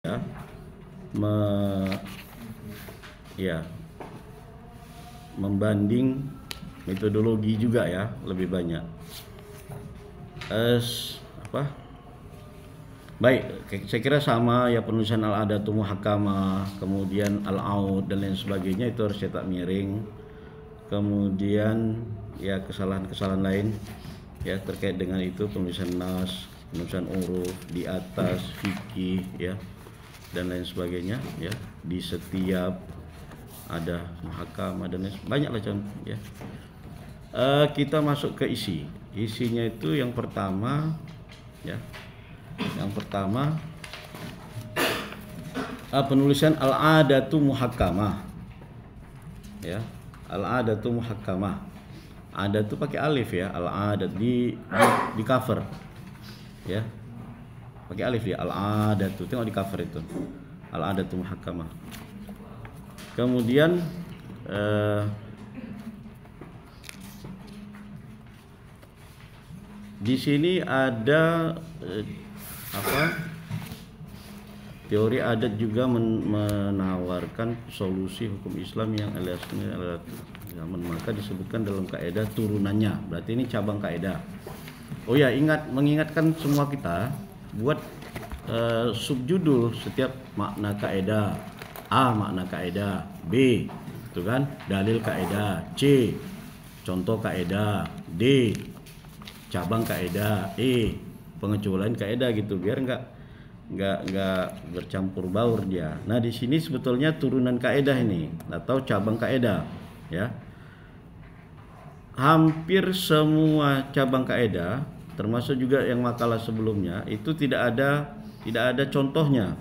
ya, me, ya membanding metodologi juga ya, lebih banyak. Apa? Baik, saya kira sama ya, penulisan Al-Adatu Muhakkamah, kemudian Al-Aud dan lain sebagainya itu harus cetak miring. Kemudian ya kesalahan-kesalahan lain ya terkait dengan itu, penulisan nas, penulisan uruf di atas fikih ya dan lain sebagainya ya, di setiap ada muhakkamah dan lain banyak lah contoh ya. Kita masuk ke isinya itu yang pertama ya, penulisan Al-Adatu Muhakkamah ya, Al-Adatu Muhakkamah. Ada tuh pakai alif ya, Al-Adat di cover ya, pakai alif ya, Al-Adatu, tengok di cover itu Al-Adatu Muhakkamah. Kemudian di sini ada teori adat juga menawarkan solusi hukum Islam yang alias zaman, maka disebutkan dalam kaidah turunannya. Berarti ini cabang kaidah. Oh ya, mengingatkan semua kita buat subjudul setiap makna kaidah. A, makna kaidah. B, itu kan dalil kaidah. C, contoh kaidah. D, cabang kaidah. E, pengecualian kaidah gitu, biar nggak bercampur baur dia. Nah, di sini sebetulnya turunan kaidah ini atau cabang kaidah ya. Hampir semua cabang kaidah, termasuk juga yang makalah sebelumnya, itu tidak ada contohnya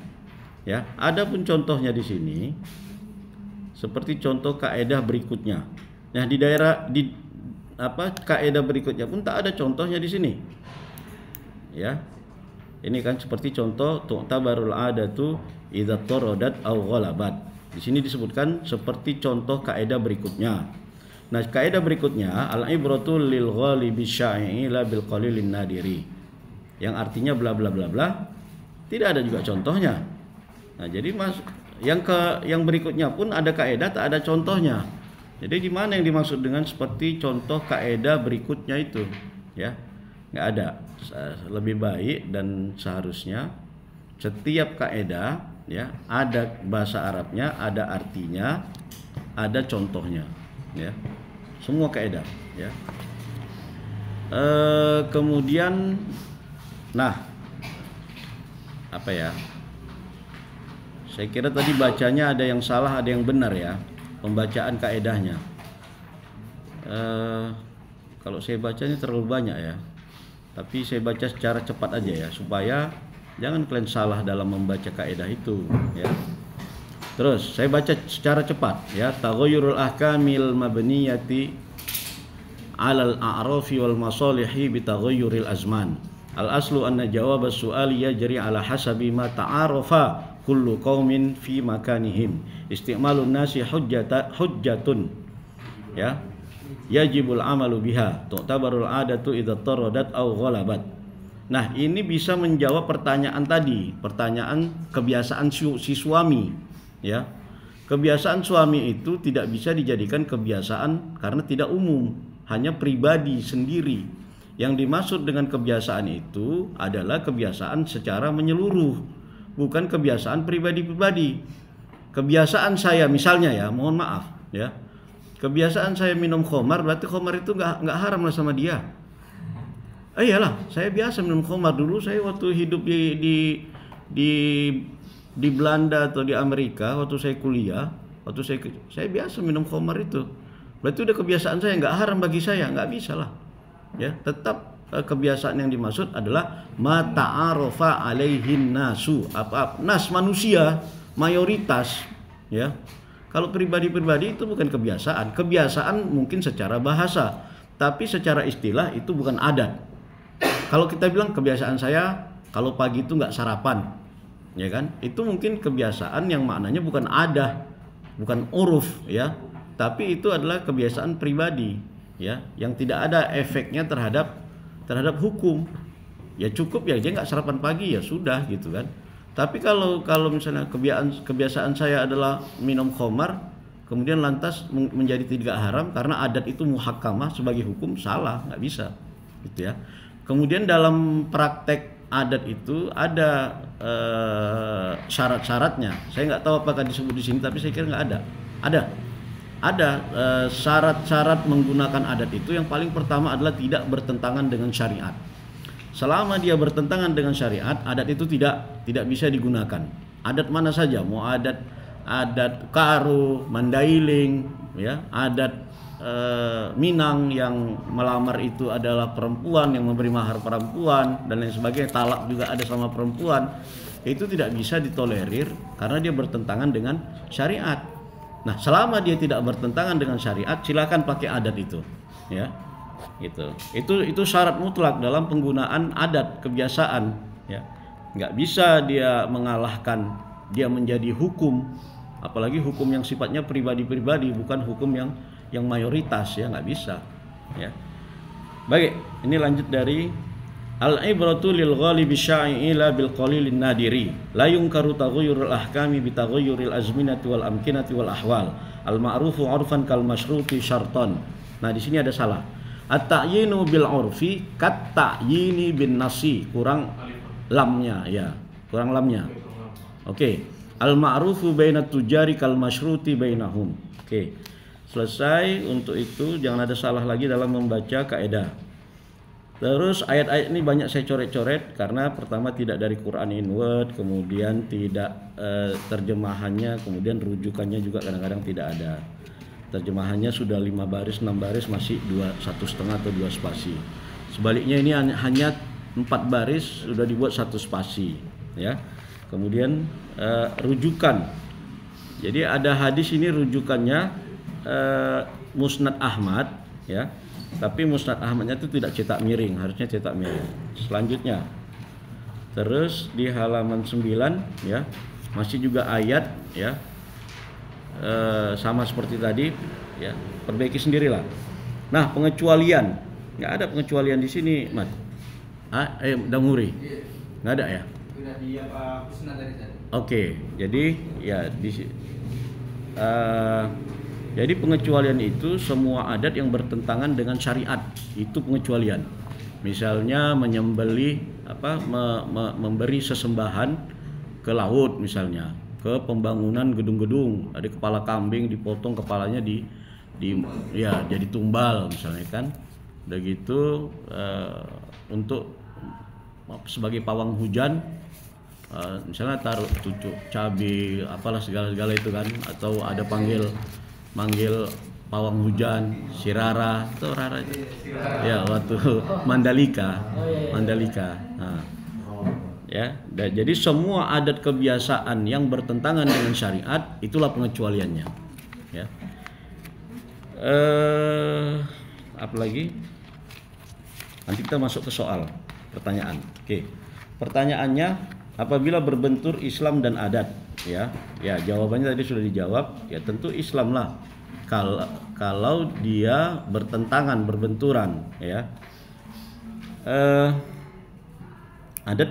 ya. Adapun contohnya di sini seperti contoh kaidah berikutnya. Nah, di kaidah berikutnya pun tak ada contohnya di sini ya. Ini kan seperti contoh tu'tabarul adatu idza taradat aw ghalabat. Di sini disebutkan seperti contoh kaidah berikutnya. Nah, kaidah berikutnya al-ibratu lil ghalibi syai'i la bil qalilin nadiri. Yang artinya bla bla bla bla. Tidak ada juga contohnya. Nah, jadi yang berikutnya pun ada kaidah tak ada contohnya. Jadi di mana yang dimaksud dengan seperti contoh kaidah berikutnya itu ya? Nggak ada. Lebih baik dan seharusnya setiap kaidah ya ada bahasa Arabnya, ada artinya, ada contohnya ya, semua kaidah ya. Kemudian saya kira tadi bacanya ada yang salah, ada yang benar ya, pembacaan kaidahnya. Kalau saya bacanya terlalu banyak ya, tapi saya baca secara cepat aja ya, supaya jangan kalian salah dalam membaca kaidah itu ya. Terus saya baca secara cepat ya. Taghayyurul ahkamil mabniyati 'alal a'rafi wal masalihi bi taghayyuril azman. Al aslu anna jawab as-su'ali yajri 'ala hasabi ma ta'arafa kullu qaumin fi makanihim. Isti'malun nasi hujjatun ya, yajibul amalu biha, tu'tabarul adatu idza taradat aw ghalabat. Nah, ini bisa menjawab pertanyaan tadi, pertanyaan kebiasaan si suami ya. Kebiasaan suami itu tidak bisa dijadikan kebiasaan karena tidak umum, hanya pribadi sendiri. Yang dimaksud dengan kebiasaan itu adalah kebiasaan secara menyeluruh, bukan kebiasaan pribadi-pribadi. Kebiasaan saya misalnya ya, mohon maaf ya, kebiasaan saya minum khamar, berarti khamar itu nggak haram lah sama dia. Iyalah, saya biasa minum khamar dulu. Saya waktu hidup di Belanda atau di Amerika, waktu saya kuliah, saya biasa minum khamar itu. Berarti udah kebiasaan saya, nggak haram bagi saya, nggak bisa lah. Ya, tetap kebiasaan yang dimaksud adalah ma ta'arofa alaihin nasu, nas manusia, mayoritas ya. Kalau pribadi-pribadi itu bukan kebiasaan. Kebiasaan mungkin secara bahasa, tapi secara istilah itu bukan adat. Kalau kita bilang kebiasaan saya kalau pagi itu nggak sarapan, ya kan? Itu mungkin kebiasaan yang maknanya bukan adat, bukan uruf, ya. Tapi itu adalah kebiasaan pribadi, ya, yang tidak ada efeknya terhadap hukum. Ya cukup ya dia nggak sarapan pagi ya sudah gitu kan. Tapi kalau misalnya kebiasaan saya adalah minum khamar, kemudian lantas menjadi tidak haram karena adat itu muhakkamah sebagai hukum, salah, nggak bisa, gitu ya. Kemudian dalam praktek adat itu ada syarat-syaratnya. Saya nggak tahu apakah disebut di sini, tapi saya kira nggak ada. Ada syarat-syarat menggunakan adat itu. Yang paling pertama adalah tidak bertentangan dengan syariat. Selama dia bertentangan dengan syariat, adat itu tidak bisa digunakan. Adat mana saja, mau adat Karo, Mandailing, ya, adat Minang yang melamar itu adalah perempuan, yang memberi mahar perempuan dan lain sebagainya, talak juga ada sama perempuan, itu tidak bisa ditolerir karena dia bertentangan dengan syariat. Nah, selama dia tidak bertentangan dengan syariat, silakan pakai adat itu, ya. Itu syarat mutlak dalam penggunaan adat, kebiasaan, ya. Nggak bisa dia mengalahkan, dia menjadi hukum, apalagi hukum yang sifatnya pribadi-pribadi, bukan hukum yang mayoritas, ya, nggak bisa, ya. Baik, ini lanjut dari al-ibratu lil ghalibi syai'i la bil qalilin nadiri la yunkaru taghayyurul ahkami bi taghayyuril azminati wal amkinati wal ahwal al ma'rufu 'urfan kal masyruti syartan. Nah, di sini ada salah. At-ta'yinu bil 'urfi kat ta'yini bin nasi, kurang lamnya, ya. Kurang lamnya. Oke. Al ma'rufu bainat tujari kal masyruti bainahum. Oke. Selesai untuk itu, jangan ada salah lagi dalam membaca kaidah. Terus ayat-ayat ini banyak saya coret-coret karena pertama tidak dari Quran in word, kemudian tidak terjemahannya, kemudian rujukannya juga kadang-kadang tidak ada. Terjemahannya sudah 5 baris, 6 baris masih 1,5 atau 2 spasi. Sebaliknya ini hanya 4 baris sudah dibuat 1 spasi, ya. Kemudian rujukan. Jadi ada hadis ini rujukannya Musnad Ahmad, ya. Tapi Musnad Ahmadnya itu tidak cetak miring, harusnya cetak miring. Selanjutnya, terus di halaman 9, ya, masih juga ayat, ya, sama seperti tadi, ya, perbaiki sendirilah. Nah, pengecualian, nggak ada pengecualian di sini, Mat. Damuri, nggak ada, ya. Sudah di apa Husna dari tadi. Oke, jadi ya jadi pengecualian itu semua adat yang bertentangan dengan syariat, itu pengecualian. Misalnya menyembelih memberi sesembahan ke laut, misalnya ke pembangunan gedung-gedung, ada kepala kambing dipotong kepalanya ya jadi tumbal misalnya kan. Udah gitu untuk sebagai pawang hujan, misalnya taruh cucuk cabai apalah segala-segala itu kan, atau ada manggil pawang hujan si Rara atau Rara itu ya waktu Mandalika. Nah, ya, jadi semua adat kebiasaan yang bertentangan dengan syariat itulah pengecualiannya, ya. Apalagi nanti kita masuk ke soal pertanyaan. Oke, pertanyaannya, apabila berbentur Islam dan adat, ya jawabannya tadi sudah dijawab, ya tentu Islam lah. Kalau dia berbenturan, ya. Adat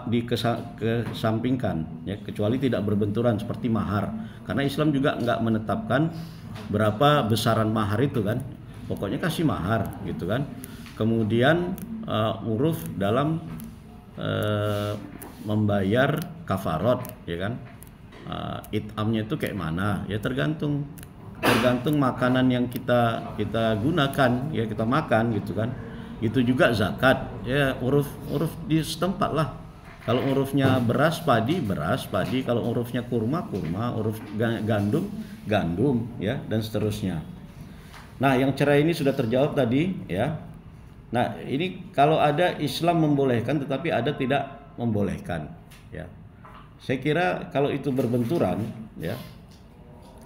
dikesampingkan, ya, kecuali tidak berbenturan seperti mahar, karena Islam juga nggak menetapkan berapa besaran mahar itu kan, pokoknya kasih mahar gitu kan. Kemudian uruf dalam membayar kafarot, ya kan, it'amnya itu kayak mana, ya tergantung makanan yang kita gunakan, ya kita makan gitu kan. Itu juga zakat, ya uruf di setempat lah. Kalau urufnya beras padi, kalau urufnya kurma, uruf gandum, ya, dan seterusnya. Nah, yang cerai ini sudah terjawab tadi, ya. Nah, ini kalau ada Islam membolehkan tetapi ada tidak membolehkan, ya. Saya kira kalau itu berbenturan, ya,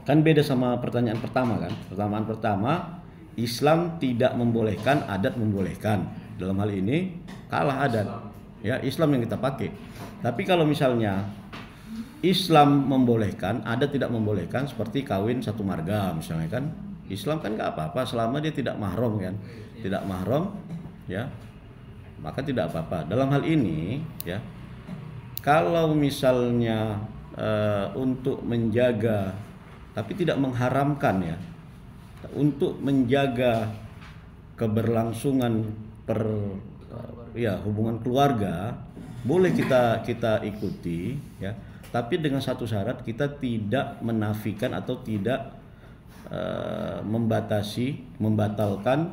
kan beda sama pertanyaan pertama kan. Pertanyaan pertama, Islam tidak membolehkan, adat membolehkan. Dalam hal ini kalah adat, ya, Islam yang kita pakai. Tapi kalau misalnya Islam membolehkan, adat tidak membolehkan, seperti kawin satu marga misalnya kan, Islam kan nggak apa-apa selama dia tidak mahram kan, tidak mahram, ya, maka tidak apa-apa. Dalam hal ini, ya, Kalau misalnya untuk menjaga tapi tidak mengharamkan ya, untuk menjaga keberlangsungan hubungan keluarga boleh kita ikuti ya, tapi dengan satu syarat, kita tidak menafikan atau tidak membatalkan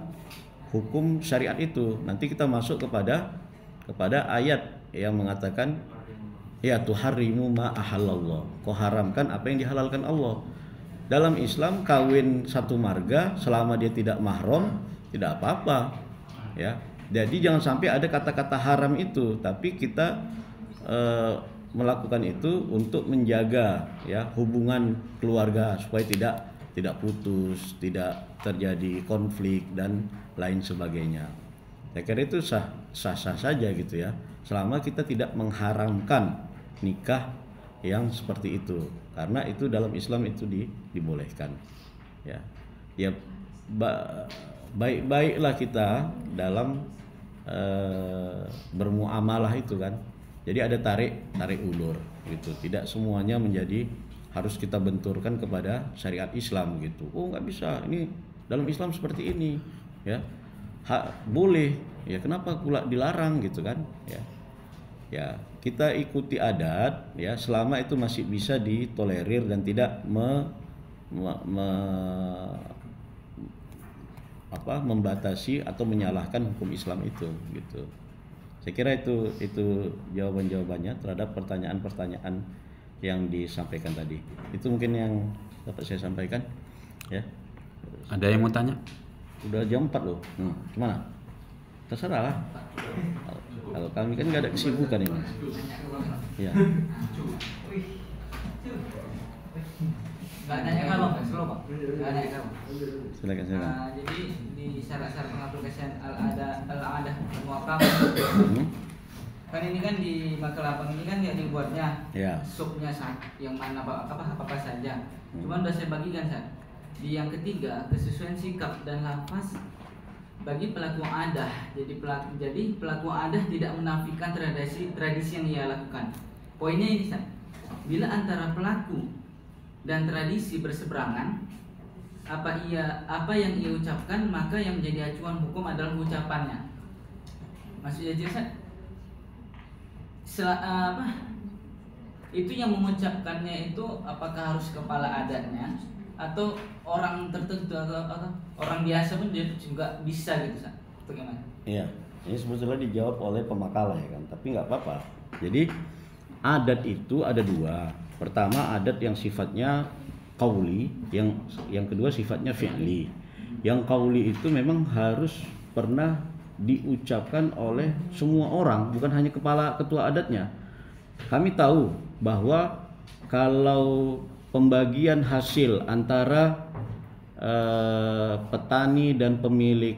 hukum syariat itu. Nanti kita masuk kepada ayat yang mengatakan ya tuharrimu ma ahallallah, kau haramkan apa yang dihalalkan Allah. Dalam Islam kawin satu marga selama dia tidak mahram tidak apa-apa ya. Jadi jangan sampai ada kata-kata haram itu, tapi kita melakukan itu untuk menjaga ya hubungan keluarga supaya tidak putus, tidak terjadi konflik dan lain sebagainya. Saya kira itu sah saja gitu ya, selama kita tidak mengharamkan nikah yang seperti itu, karena itu dalam Islam itu dibolehkan ya. Ya baik-baiklah kita dalam bermuamalah itu kan. Jadi ada tarik ulur gitu, tidak semuanya menjadi harus kita benturkan kepada syariat Islam gitu. Oh nggak bisa, ini dalam Islam seperti ini ya, boleh ya, kenapa pula dilarang gitu kan ya. Ya, kita ikuti adat ya selama itu masih bisa ditolerir dan tidak membatasi atau menyalahkan hukum Islam itu gitu. Saya kira itu jawabannya terhadap pertanyaan-pertanyaan yang disampaikan tadi. Itu mungkin yang dapat saya sampaikan ya. Ada yang mau tanya? Udah jam 4 loh. Gimana? Terserah lah. Kalau kami kan nggak ada kesibukan ini. Ya. Nggak nanya kalau slow Pak. Nggak nanya kalau. Silakan. Jadi di syarat-syarat pengaplikasian al-adah muakam. Kan ini kan di Makelapang ini kan ya dibuatnya. Ya. Subnya yang mana apa saja. Cuman udah saya bagikan di yang ketiga, kesesuaian sikap dan lafaz bagi pelaku adah. Jadi pelaku adah tidak menafikan tradisi yang ia lakukan. Poinnya ini bila antara pelaku dan tradisi berseberangan, apa yang ia ucapkan, maka yang menjadi acuan hukum adalah ucapannya. Maksudnya jelas itu yang mengucapkannya itu apakah harus kepala adatnya atau orang tertentu atau orang biasa pun dia juga bisa gitu, bagaimana? Iya, ini sebetulnya dijawab oleh pemakalah ya kan, tapi nggak apa-apa. Jadi adat itu ada dua. Pertama adat yang sifatnya qauli, yang kedua sifatnya fi'li. Yang qauli itu memang harus pernah diucapkan oleh semua orang, bukan hanya ketua adatnya. Kami tahu bahwa kalau pembagian hasil antara petani dan pemilik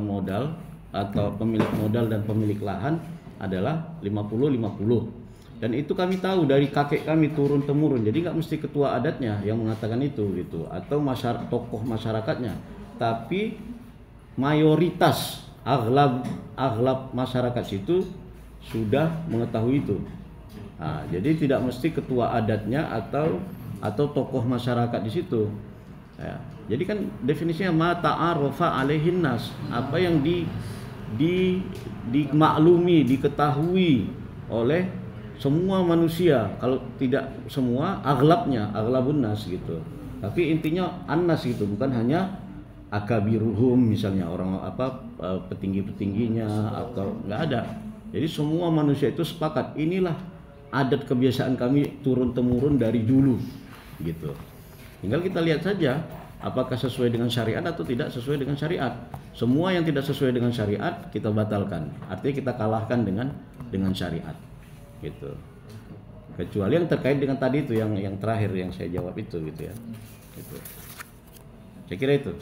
modal atau pemilik modal dan pemilik lahan adalah 50-50. Dan itu kami tahu dari kakek kami turun temurun. Jadi nggak mesti ketua adatnya yang mengatakan itu gitu, atau tokoh masyarakatnya, tapi mayoritas aghlab masyarakat situ sudah mengetahui itu. Nah, jadi tidak mesti ketua adatnya atau tokoh masyarakat di situ. Ya, jadi kan definisinya ma ta'arofa alaihin nas, apa yang dimaklumi, diketahui oleh semua manusia. Kalau tidak semua, aghlabun nas gitu. Tapi intinya annas gitu, bukan hanya akabiruhum misalnya, orang petinggi-petingginya atau nggak ada. Jadi semua manusia itu sepakat, inilah adat kebiasaan kami turun temurun dari dulu gitu. Tinggal kita lihat saja apakah sesuai dengan syariat atau tidak sesuai dengan syariat. Semua yang tidak sesuai dengan syariat kita batalkan. Artinya kita kalahkan dengan syariat. Gitu. Kecuali yang terkait dengan tadi itu yang terakhir yang saya jawab itu gitu ya. Gitu. Saya kira itu.